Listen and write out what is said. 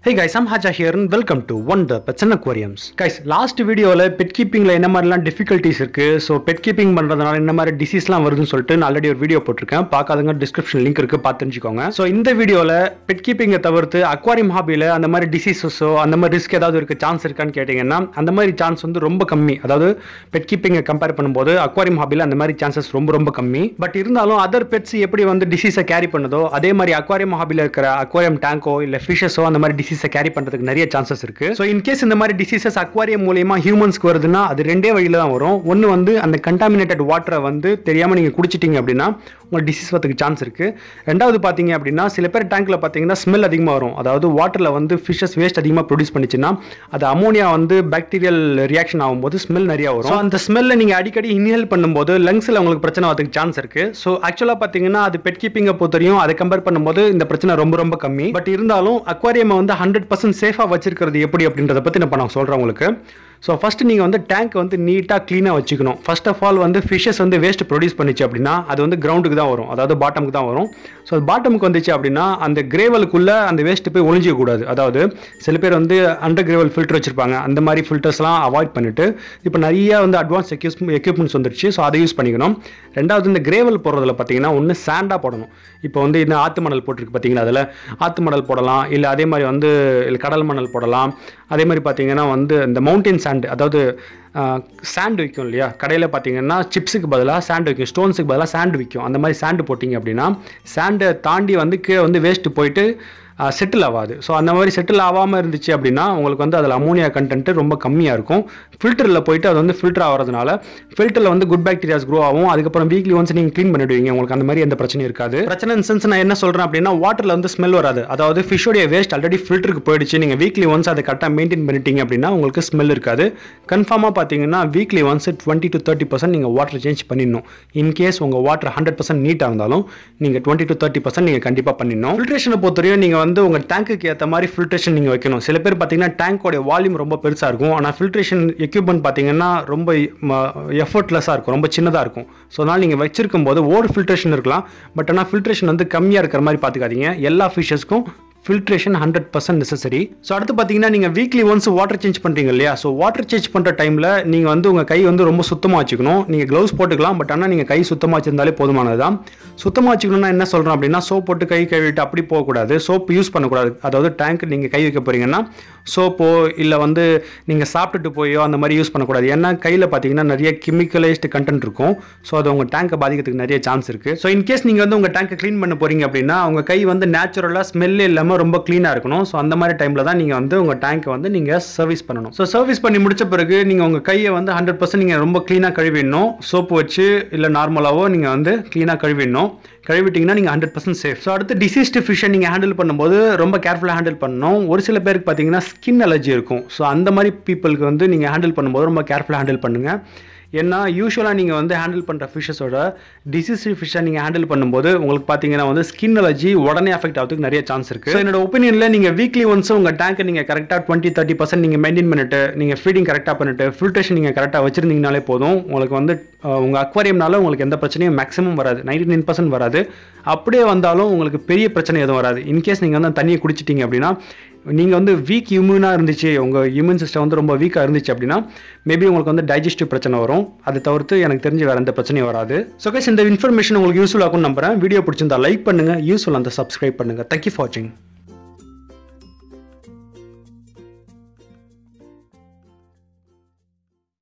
Hey guys, I'm Haja here and welcome to Wonder Pets and Aquariums. Guys, last video la pet keeping la enna marilan difficulties irukku. So pet keeping பண்றதனால என்ன மாதிரி டிசீஸ்லாம் வருதுன்னு சொல்லிட்டு நான் already ஒரு video போட்டுருக்கேன். பார்க்காதவங்க description link இருக்கு, பார்த்து தெரிஞ்சுக்கோங்க. ஸோ இந்த வீடியோல பெட் கீப்பிங்கை தவிர்த்து அக்வாரியம் ஹாபியில் அந்த மாதிரி டிசீஸஸோ அந்த மாதிரி ரிஸ்க் ஏதாவது இருக்க சான்ஸ் இருக்கான்னு கேட்டிங்கன்னா அந்த மாதிரி சான்ஸ் வந்து ரொம்ப கம்மி. அதாவது பெட் கீப்பிங்கை கம்பேர் பண்ணும்போது அக்வாரியம் ஹாபியில் அந்த மாதிரி சான்சஸ் ரொம்ப கம்மி. பட் இருந்தாலும் அதர் பெட்ஸ் எப்படி வந்து டிசீஸை கேரி பண்ணுதோ அதே மாதிரி அக்வாரியம் ஹாபியில் இருக்கிற அக்வாரியம் டேங்கோ இல்லை ஃபிஷஸோ அந்த மாதிரி டிசீஸை கேரி பண்றதுக்கு நிறைய சான்சஸ் இருக்கு. ஸோ இன்கேஸ் இந்த மாதிரி டிசீசஸ் அக்வாரியம் மூலமா ஹியூமன்ஸ்க்கு வருதுன்னா அது ரெண்டே வழியில தான் வரும். ஒன்று வந்து அந்த கண்டாமினேட்டட் வாட்டரை வந்து தெரியாம நீங்க குடிச்சிட்டீங்க அப்படின்னா உங்களுக்கு டிசீஸ் வரதுக்கு சான்ஸ் இருக்கு. ரெண்டாவது பாத்தீங்க அப்படின்னா சில பேர் டேங்க்ல பாத்தீங்கன்னா ஸ்மெல் அதிகமாக வரும். அதாவது வாட்டர்ல வந்து ஃபிஷஸ் வேஸ்ட் அதிகமாக ப்ரொடியூஸ் பண்ணிச்சுன்னா அது அமோனியா வந்து பாக்டீரியல் ரியாக்ஷன் ஆகும்போது ஸ்மெல் நிறைய வரும். அந்த ஸ்மெல்ல நீங்க அடிக்கடி இன்ஹேல் பண்ணும்போது லங்ஸ்ல உங்களுக்கு பிரச்சனை வரதுக்கு சான்ஸ் இருக்கு. ஸோ ஆக்சுவலா பாத்தீங்கன்னா அது பெட் கீப்பிங்கை பொறுத்தவரையும் அதை கம்பேர் பண்ணும்போது இந்த பிரச்சனை ரொம்ப கம்மி. பட் இருந்தாலும் அக்வாரியம் வந்து 100% சேஃபா வச்சிருக்கிறது எப்படி அப்படின்றத பத்தி நான் சொல்றேன் உங்களுக்கு. ஸோ ஃபர்ஸ்ட் நீங்கள் வந்து டேங்க் வந்து நீட்டாக க்ளீனாக வச்சுக்கணும். ஃபர்ஸ்ட் ஆஃப் ஆல் வந்து ஃபிஷஸ் வந்து வேஸ்ட் ப்ரொடியூஸ் பண்ணிச்சு அப்படின்னா அது வந்து கிரவுண்டுக்கு தான் வரும், அதாவது பாட்டமுக்கு தான் வரும். ஸோ அது பாட்டமுக்கு வந்துச்சு அப்படின்னா அந்த கிரேவலுக்குள்ளே அந்த வேஸ்ட் போய் ஒழிஞ்சிக்கக்கூடாது. அதாவது சில பேர் வந்து அண்டர் கிரேவல் ஃபில்டர் வச்சிருப்பாங்க, அந்த மாதிரி ஃபில்டர்ஸ்லாம் அவாய்ட் பண்ணிட்டு இப்போ நிறைய வந்து அட்வான்ஸ் எக்யூப்மெண்ட்ஸ் வந்துருச்சு. ஸோ அதை யூஸ் பண்ணிக்கணும். ரெண்டாவது இந்த கிரேவல் போடுறதுல பார்த்தீங்கன்னா ஒன்று சாண்டாக போடணும். இப்போ வந்து இந்த ஆற்று மணல் போட்டிருக்கு பார்த்தீங்கன்னா அதில் ஆற்று மணல் போடலாம், இல்லை அதே மாதிரி வந்து கடல் மணல் போடலாம். அதே மாதிரி பார்த்தீங்கன்னா வந்து இந்த மவுண்டைன் சாண்ட், அதாவது சாண்ட் விற்கும் இல்லையா கடையில் பார்த்தீங்கன்னா சிப்ஸுக்கு பதிலாக சாண்ட் விற்கும், ஸ்டோன்ஸுக்கு பதிலாக சாண்ட் விற்கும். அந்த மாதிரி சாண்டு போட்டிங்க அப்படின்னா சாண்டை தாண்டி வந்து கீழே வந்து வேஸ்ட்டு போயிட்டு செட்டில் ஆகாது. ஸோ அந்த மாதிரி செட்டில் ஆகாமல் இருந்துச்சு அப்படின்னா உங்களுக்கு வந்து அதில் அமோனியா கண்டென்ட் ரொம்ப கம்மியாக இருக்கும். ஃபில்டரில் போயிட்டு அது வந்து ஃபில்டர் ஆகிறதுனால ஃபில்டரில் வந்து குட் பாக்டீரியாஸ் க்ரோ ஆகும். அதுக்கப்புறம் வீக்லி ஒன்ஸ் நீங்கள் க்ளீன் பண்ணிடுவீங்க, உங்களுக்கு அந்த மாதிரி எந்த பிரச்சனையும் இருக்காது. பிரச்சனை சென்ஸ் நான் என்ன சொல்கிறேன் அப்படின்னா வாட்டரில் வந்து ஸ்மெல் வராது. அதாவது ஃபிஷ்ஷோடைய வேஸ்ட் ஆல்ரெடி ஃபில்டருக்கு போயிடுச்சு, நீங்கள் வீக்லி ஒன்ஸ் அதை கரெக்டாக மெயின்டைன் பண்ணிட்டீங்க அப்படின்னா உங்களுக்கு ஸ்மெல் இருக்காது. கன்ஃபார்மாக பார்த்தீங்கன்னா வீக்லி ஒன்ஸ் 20 to 30% நீங்கள் வாட்டர் சேஞ்ச் பண்ணிடணும். இன்கேஸ் உங்கள் வாட்டர் 100% நீட்டாக இருந்தாலும் நீங்கள் 20 to 30% நீங்கள் கண்டிப்பாக பண்ணிடணும். ஃபில்ட்ரேஷனை பொறுத்தவரையும் நீங்கள் வந்து உங்கள் டேங்குக்கு ஏற்ற மாதிரி ஃபில்ட்ரேஷன் நீங்கள் வைக்கணும். சில பேர் பார்த்தீங்கன்னா டேங்கோடைய வால்யூம் ரொம்ப பெருசாக இருக்கும், ஆனால் ஃபில்ட்ரேஷன் எக்யூப்மெண்ட் பார்த்தீங்கன்னா ரொம்ப எஃபர்ட்லெஸ்ஸாக இருக்கும், ரொம்ப சின்னதாக இருக்கும். ஸோ அதனால் நீங்கள் வச்சிருக்கும் போது ஓவர் ஃபில்ட்ரேஷன் இருக்கலாம், பட் ஆனால் ஃபில்ட்ரேஷன் வந்து கம்மியாக இருக்கிற மாதிரி பார்த்துக்காதீங்க. எல்லா ஃபிஷஸ்க்கும் ஃபில்ட்ரேஷன் 100% நெசசரி. ஸோ அடுத்து பார்த்தீங்கன்னா நீங்கள் வீக்லி ஒன்ஸ் வாட்டர் சேஞ்ச் பண்ணுறீங்க இல்லையா? ஸோ வாட்டர் சேஞ்ச் பண்ணுற டைமில் நீங்கள் வந்து உங்கள் கை வந்து ரொம்ப சுத்தமாக வச்சுக்கணும். நீங்கள் க்ளவுஸ் போட்டுக்கலாம், பட் ஆனால் நீங்கள் கை சுத்தமாக வச்சிருந்தாலே போதுமானது தான். சுத்தமாக வச்சுக்கணும்னா என்ன சொல்கிறோம் அப்படின்னா சோப் போட்டு கை கழுவிட்டு அப்படி போகக்கூடாது, சோப் யூஸ் பண்ணக்கூடாது. அதாவது டேங்க் நீங்கள் கை வைக்க போகிறீங்கன்னா சோப்போ இல்லை வந்து நீங்கள் சாப்பிட்டுட்டு போயோ அந்த மாதிரி யூஸ் பண்ணக்கூடாது. ஏன்னா கையில் பார்த்தீங்கன்னா நிறைய கெமிக்கலைஸ்டு கண்டென்ட் இருக்கும். ஸோ அது உங்கள் டேங்கை பாதிக்கிறதுக்கு நிறைய சான்ஸ் இருக்குது. ஸோ இன்கேஸ் நீங்கள் வந்து உங்கள் டேங்கை க்ளீன் பண்ண போகிறீங்க அப்படின்னா உங்கள் கை வந்து நேச்சுரலாக ஸ்மெல்லே இல்லாமல் ரொம்ப க்ளீனாக இருக்கணும். ஸோ அந்த மாதிரி டைமில் தான் நீங்கள் வந்து உங்கள் டேங்கை வந்து நீங்கள் சர்வீஸ் பண்ணணும். ஸோ சர்வீஸ் பண்ணி முடிச்ச பிறகு நீங்கள் உங்கள் கையை வந்து 100% நீங்கள் ரொம்ப க்ளீனாக கழுவிடணும். சோப்பு வச்சு இல்லை நார்மலாகவோ நீங்கள் வந்து க்ளீனாக கழுவிடணும். கழுவிட்டிங்கன்னா நீங்கள் 100% சேஃப். ஸோ அடுத்து டிசீஸ்டு ஃபிஷ்ஷை நீங்கள் ஹேண்டில் பண்ணும்போது ரொம்ப கேர்ஃபுல்லாக ஹேண்டில் பண்ணணும். ஒரு சில பேருக்கு பார்த்தீங்கன்னா ஸ்கின் அலர்ஜி இருக்கும். ஸோ அந்த மாதிரி பீப்புளுக்கு வந்து நீங்கள் ஹேண்டில் பண்ணும்போது ரொம்ப கேர்ஃபுல்லாக ஹேண்டில் பண்ணுங்கள். ஏன்னா யூஸ்வலாக நீங்கள் வந்து ஹேண்டில் பண்ணுற ஃபிஷ்ஷஸோட டிசீஸ்டு ஃபிஷ்ஷை நீங்கள் ஹேண்டில் பண்ணும்போது உங்களுக்கு பார்த்தீங்கன்னா வந்து ஸ்கின் அலர்ஜி உடனே அஃபெக்ட் ஆகிறதுக்கு நிறைய சான்ஸ் இருக்குது. ஸோ என்னோட ஒப்பீனியனில் நீங்கள் வீக்லி ஒன்ஸ் உங்கள் டேங்கை நீங்கள் கரெக்டாக 20-30% நீங்கள் மெயின்டைன் பண்ணிட்டு நீங்கள் ஃபீடிங் கரெக்டாக பண்ணிட்டு ஃபில்ட்ரேஷன் நீங்கள் கரெக்டாக வச்சிருந்தீங்கனாலே போதும். உங்களுக்கு வந்து உங்கள் அக்வாரியம்னால உங்களுக்கு எந்த பிரச்சனையும் மேக்ஸிமம் வராது, 99% வராது. அப்படியே வந்தாலும் உங்களுக்கு பெரிய பிரச்சனை எதுவும் வராது. இன்கேஸ் நீங்கள் வந்து தண்ணியை குடிச்சிட்டிங்க அப்படின்னா நீங்கள் வந்து வீக் இம்யூனாக இருந்துச்சு, உங்கள் இம்யூன் சிஸ்டம் வந்து ரொம்ப வீக்காக இருந்துச்சு அப்படின்னா மேபி உங்களுக்கு வந்து டைஜஸ்டிவ் பிரச்சனை வரும். அதை தவிர்த்து எனக்கு தெரிஞ்சு வேறு எந்த பிரச்சனையும் வராது. ஸோ கைஸ் இந்த இன்ஃபர்மேஷன் உங்களுக்கு யூஸ்ஃபுல்லாக இருக்கும்னு நம்புறேன். வீடியோ பிடிச்சிருந்தா லைக் பண்ணுங்கள், யூஸ்ஃபுல்லாக இருந்தால் சப்ஸ்கிரைப் பண்ணுங்கள். தேங்க்யூ ஃபார் வாட்சிங்.